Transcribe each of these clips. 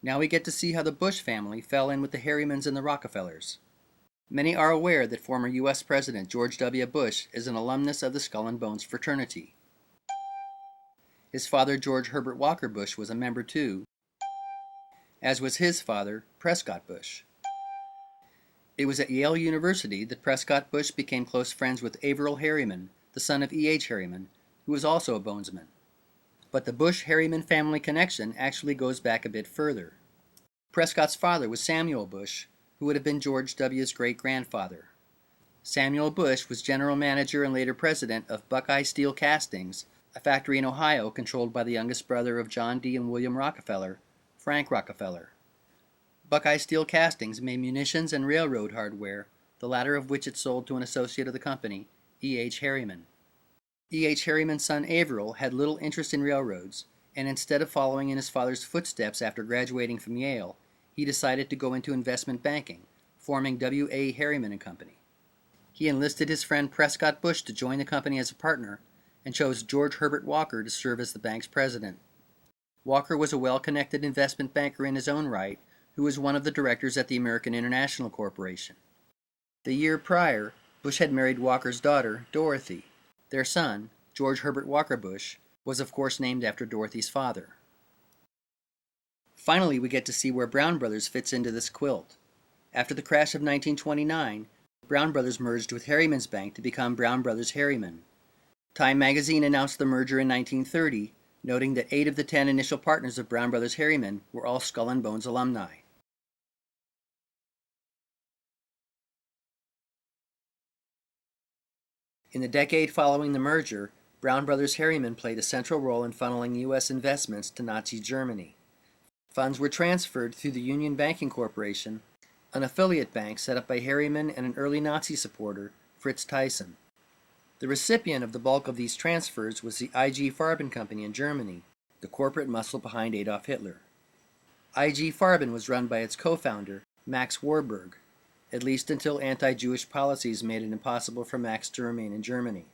Now we get to see how the Bush family fell in with the Harrimans and the Rockefellers. Many are aware that former U.S. President George W. Bush is an alumnus of the Skull and Bones fraternity. His father, George Herbert Walker Bush, was a member too, as was his father, Prescott Bush. It was at Yale University that Prescott Bush became close friends with Averell Harriman, the son of E.H. Harriman, who was also a bonesman. But the Bush-Harriman family connection actually goes back a bit further. Prescott's father was Samuel Bush, who would have been George W.'s great-grandfather. Samuel Bush was general manager and later president of Buckeye Steel Castings, a factory in Ohio controlled by the youngest brother of John D. and William Rockefeller, Frank Rockefeller. Buckeye Steel Castings made munitions and railroad hardware, the latter of which it sold to an associate of the company, E.H. Harriman. E.H. Harriman's son Averell had little interest in railroads, and instead of following in his father's footsteps after graduating from Yale, he decided to go into investment banking, forming W.A. Harriman & Company. He enlisted his friend Prescott Bush to join the company as a partner, and chose George Herbert Walker to serve as the bank's president. Walker was a well-connected investment banker in his own right, who was one of the directors at the American International Corporation. The year prior, Bush had married Walker's daughter, Dorothy. Their son, George Herbert Walker Bush, was of course named after Dorothy's father. Finally, we get to see where Brown Brothers fits into this quilt. After the crash of 1929, Brown Brothers merged with Harriman's Bank to become Brown Brothers Harriman. Time magazine announced the merger in 1930, noting that 8 of the 10 initial partners of Brown Brothers Harriman were all Skull and Bones alumni. In the decade following the merger, Brown Brothers Harriman played a central role in funneling U.S. investments to Nazi Germany. Funds were transferred through the Union Banking Corporation, an affiliate bank set up by Harriman and an early Nazi supporter, Fritz Thyssen. The recipient of the bulk of these transfers was the IG Farben Company in Germany, the corporate muscle behind Adolf Hitler. IG Farben was run by its co-founder, Max Warburg, at least until anti-Jewish policies made it impossible for Max to remain in Germany.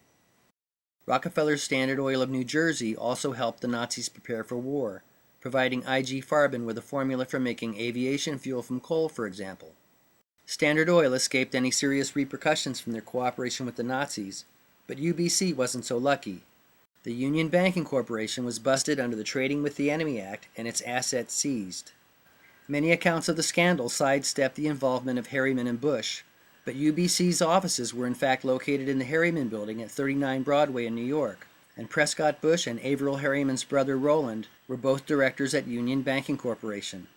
Rockefeller's Standard Oil of New Jersey also helped the Nazis prepare for war, providing IG Farben with a formula for making aviation fuel from coal, for example. Standard Oil escaped any serious repercussions from their cooperation with the Nazis, but UBC wasn't so lucky. The Union Banking Corporation was busted under the Trading with the Enemy Act and its assets seized. Many accounts of the scandal sidestepped the involvement of Harriman and Bush, but UBC's offices were in fact located in the Harriman Building at 39 Broadway in New York, and Prescott Bush and Averell Harriman's brother Roland were both directors at Union Banking Corporation.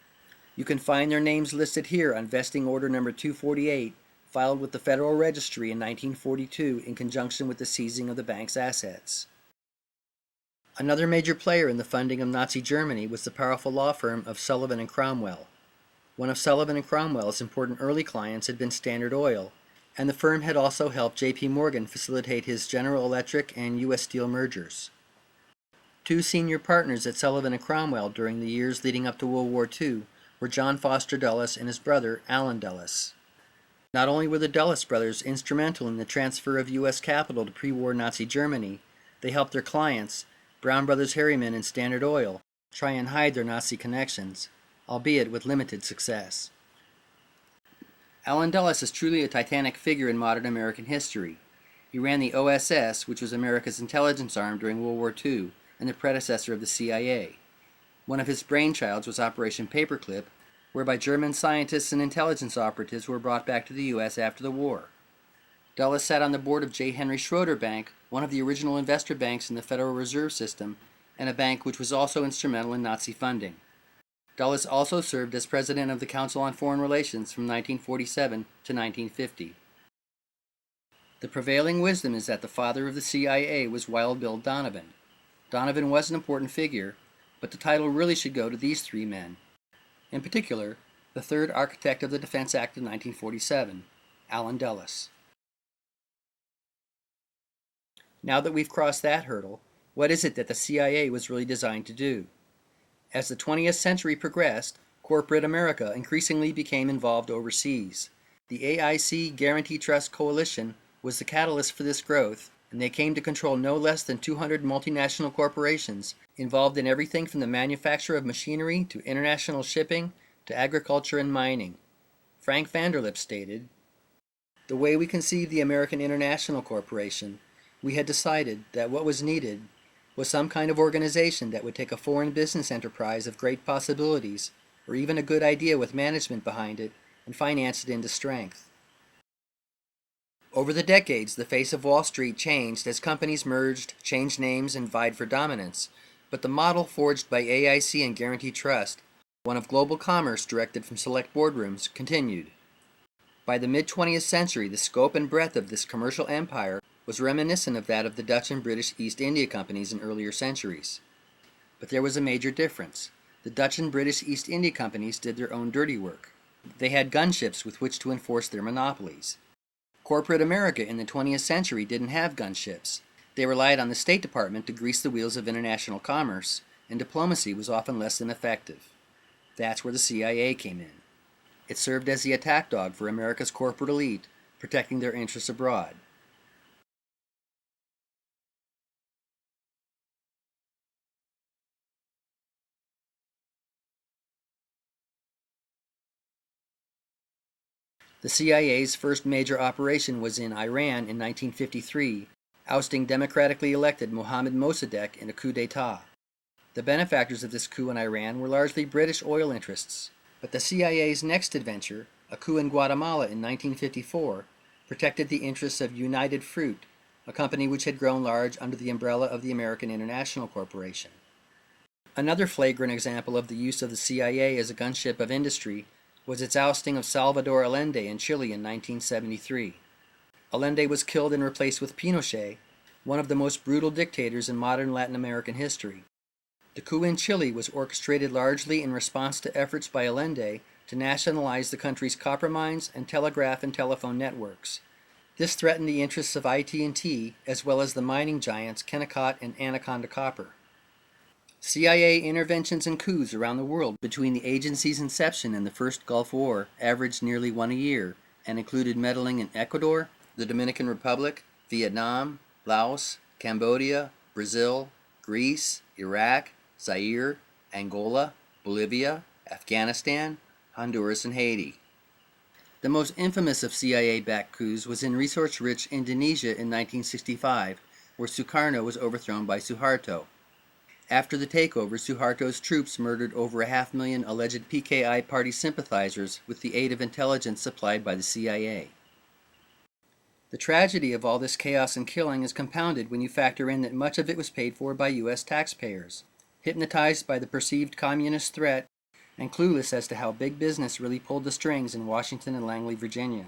You can find their names listed here on vesting order number 248, filed with the Federal Registry in 1942 in conjunction with the seizing of the bank's assets. Another major player in the funding of Nazi Germany was the powerful law firm of Sullivan and Cromwell. One of Sullivan and Cromwell's important early clients had been Standard Oil, and the firm had also helped J.P. Morgan facilitate his General Electric and U.S. Steel mergers. 2 senior partners at Sullivan and Cromwell during the years leading up to World War II were John Foster Dulles and his brother, Allen Dulles. Not only were the Dulles brothers instrumental in the transfer of U.S. capital to pre-war Nazi Germany, they helped their clients, Brown Brothers Harriman and Standard Oil, try and hide their Nazi connections, albeit with limited success. Allen Dulles is truly a titanic figure in modern American history. He ran the OSS, which was America's intelligence arm during World War II, and the predecessor of the CIA. One of his brainchilds was Operation Paperclip, whereby German scientists and intelligence operatives were brought back to the U.S. after the war. Dulles sat on the board of J. Henry Schroeder Bank, one of the original investor banks in the Federal Reserve System, and a bank which was also instrumental in Nazi funding. Dulles also served as president of the Council on Foreign Relations from 1947 to 1950. The prevailing wisdom is that the father of the CIA was Wild Bill Donovan. Donovan was an important figure, but the title really should go to these 3 men. In particular, the third architect of the Defense Act of 1947, Allen Dulles. Now that we've crossed that hurdle, what is it that the CIA was really designed to do? As the 20th century progressed, corporate America increasingly became involved overseas. The AIC Guarantee Trust Coalition was the catalyst for this growth, and they came to control no less than 200 multinational corporations involved in everything from the manufacture of machinery to international shipping to agriculture and mining. Frank Vanderlip stated, "The way we conceived the American International Corporation, we had decided that what was needed was some kind of organization that would take a foreign business enterprise of great possibilities, or even a good idea with management behind it, and finance it into strength." Over the decades, the face of Wall Street changed as companies merged, changed names, and vied for dominance, but the model forged by AIC and Guarantee Trust, one of global commerce directed from select boardrooms, continued. By the mid-20th century, the scope and breadth of this commercial empire was reminiscent of that of the Dutch and British East India Companies in earlier centuries. But there was a major difference. The Dutch and British East India Companies did their own dirty work. They had gunships with which to enforce their monopolies. Corporate America in the 20th century didn't have gunships. They relied on the State Department to grease the wheels of international commerce, and diplomacy was often less than effective. That's where the CIA came in. It served as the attack dog for America's corporate elite, protecting their interests abroad. The CIA's first major operation was in Iran in 1953, ousting democratically elected Mohammad Mossadegh in a coup d'etat. The benefactors of this coup in Iran were largely British oil interests, but the CIA's next adventure, a coup in Guatemala in 1954, protected the interests of United Fruit, a company which had grown large under the umbrella of the American International Corporation. Another flagrant example of the use of the CIA as a gunship of industry was its ousting of Salvador Allende in Chile in 1973. Allende was killed and replaced with Pinochet, one of the most brutal dictators in modern Latin American history. The coup in Chile was orchestrated largely in response to efforts by Allende to nationalize the country's copper mines and telegraph and telephone networks. This threatened the interests of IT&T as well as the mining giants Kennecott and Anaconda Copper. CIA interventions and coups around the world between the agency's inception and the First Gulf War averaged nearly one a year and included meddling in Ecuador, the Dominican Republic, Vietnam, Laos, Cambodia, Brazil, Greece, Iraq, Zaire, Angola, Bolivia, Afghanistan, Honduras, and Haiti. The most infamous of CIA-backed coups was in resource-rich Indonesia in 1965, where Sukarno was overthrown by Suharto. After the takeover, Suharto's troops murdered over 500,000 alleged PKI party sympathizers with the aid of intelligence supplied by the CIA. The tragedy of all this chaos and killing is compounded when you factor in that much of it was paid for by U.S. taxpayers, hypnotized by the perceived communist threat and clueless as to how big business really pulled the strings in Washington and Langley, Virginia.